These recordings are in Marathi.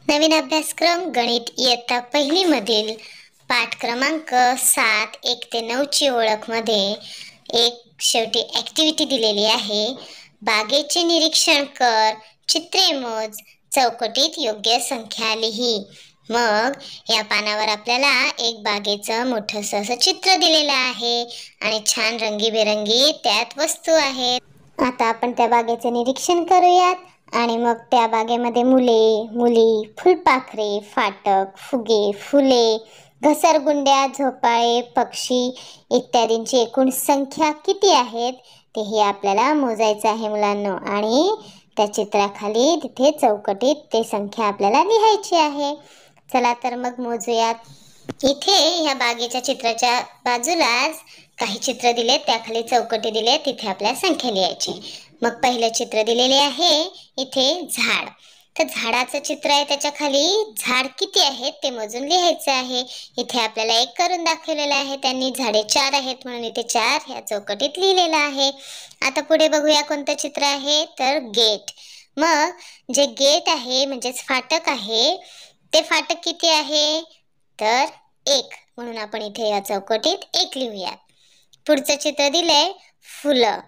नवीन अभ्यासक्रम गणित इयत्ता पहिली मधील पाठ क्रमांक 7 1 ते 9 ची ओळख मध्ये एक शेवटी ऍक्टिव्हिटी दिलेली आहे। बागेचे निरीक्षण कर, चित्रे मोज, चौकटीत योग्य संख्या लिही। मग या पानावर आपल्याला एक बागेचं मोठंसं असं चित्र दिलेलं आहे आणि छान रंगीबेरंगी त्यात वस्तू आहेत। आता आपण त्या बागेचे निरीक्षण करूयात आणि मग त्या बागेमध्ये मुले, मुली, फुलपाखरे, फाटक, फुगे, फुले, घसरगुंड्या, झोपाळे, पक्षी इत्यादींची एकूण संख्या किती आहेत तेही आपल्याला मोजायचं आहे मुलांनो। आणि त्या चित्राखाली तिथे चौकटीत ते संख्या आपल्याला लिहायची आहे। चला तर मग मोजूयात। इथे ह्या बागेच्या चित्राच्या बाजूलाच काही चित्र दिले, त्याखाली चौकटी दिले, तिथे आपल्या संख्या लिहायची। मग पहिलं चित्र दिलेले आहे इथे झाड, तर झाडाचं चित्र आहे, त्याच्या खाली झाड किती आहेत ते मोजून लिहायचं आहे। इथे आपल्याला एक करून दाखवलेलं आहे त्यांनी, झाडे 4 आहेत म्हणून इथे 4 ह्या चौकटीत लिहिलेलं आहे। आता पुढे बघूया कोणतं चित्र आहे, तर गेट। मग जे गेट आहे म्हणजेच फाटक आहे, ते फाटक किती आहे, तर 1 म्हणून आपण इथे या चौकटीत 1 लिहूया। पुढचं चित्र दिलंय फुलं,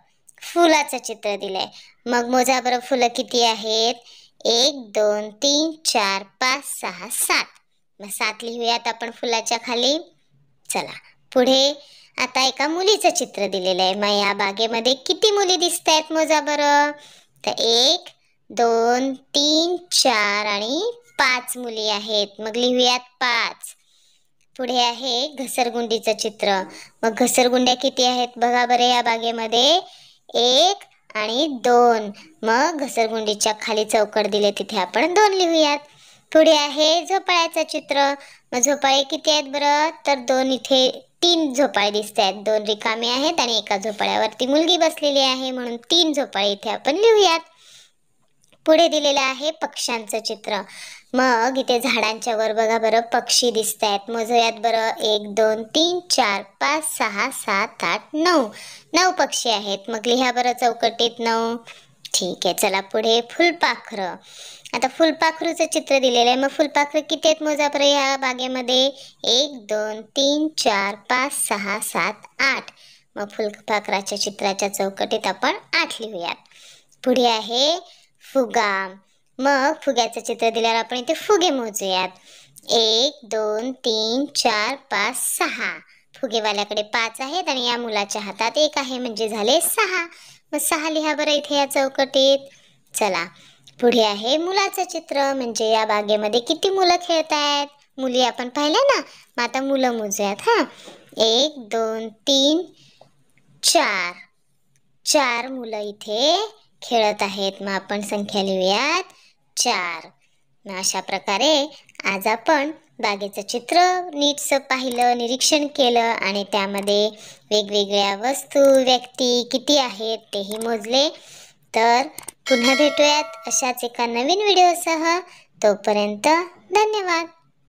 फुलाचं चित्र दिलंय। मग मोजा बरं फुलं किती आहेत, 1 2 3 4 5 6 7, मग 7 लिहूयात आपण फुलाच्या खाली। चला पुढे आता एका मुलीचं चित्र दिलेलं आहे। मग या बागेमध्ये किती मुली दिसत आहेत मोजा बरं, तर 1 2 3 4 आणि 5 मुली आहेत, मग लिहूयात 5। पुढे आहे घसरगुंडीचं चित्र। मग घसरगुंड्या किती आहेत बघा बरे या बागेमध्ये, 1 आणि 2, मग घसरगुंडीच्या खाली चौकट दिले तिथे आपण 2 लिहूयात। पुढे आहे झोपाळ्याचं चित्र। मग झोपाळे किती आहेत बरं, तर 2 इथे 3 झोपाळे दिसत आहेत, 2 रिकामे आहेत आणि एका झोपाळ्यावरती मुलगी बसलेली आहे म्हणून 3 झोपाळे इथे आपण लिहूयात। पुढे दिलेलं आहे पक्ष्यांचं चित्र। मग इथे झाडांच्या वर बघा बरं पक्षी दिसत आहेत, मोजूयात बरं, 1 2 3 4 5 6 7 8 9, 9 पक्षी आहेत, मग लिहा बरं चौकटीत 9। ठीक आहे, चला पुढे फुलपाखरं। आता फुलपाखरूचं चित्र दिलेलं आहे, मग फुलपाखरं किती आहेत मोजा बरं ह्या बागेमध्ये, 1 2 3 4 5 6 7 8, मग फुलपाखराच्या चित्राच्या चौकटीत आपण 8 लिहूयात। पुढे आहे फुगा। मग फुग्याचं चित्र दिल्यावर आपण इथे फुगे मोजूयात, 1 2 3 4 5 6, फुगेवाल्याकडे 5 आहेत आणि या मुलाच्या हातात 1 आहे म्हणजे झाले 6, मग 6 लिहा बरं इथे या चौकटीत। चला पुढे आहे मुलाचं चित्र, म्हणजे या बागेमध्ये किती मुलं खेळत आहेत, मुली आपण पाहिल्या ना, मग आता मुलं मोजूयात। 1 2 3 4, 4 मुलं इथे खेळत आहेत, मग आपण संख्या लिहूयात 4। मग अशा प्रकारे आज आपण बागेचं चित्र नीटसं पाहिलं, निरीक्षण केलं आणि त्यामध्ये वेगवेगळ्या वस्तू, व्यक्ती किती आहेत तेही मोजले। तर पुन्हा भेटूयात अशाच एका नवीन व्हिडिओसह, तोपर्यंत धन्यवाद।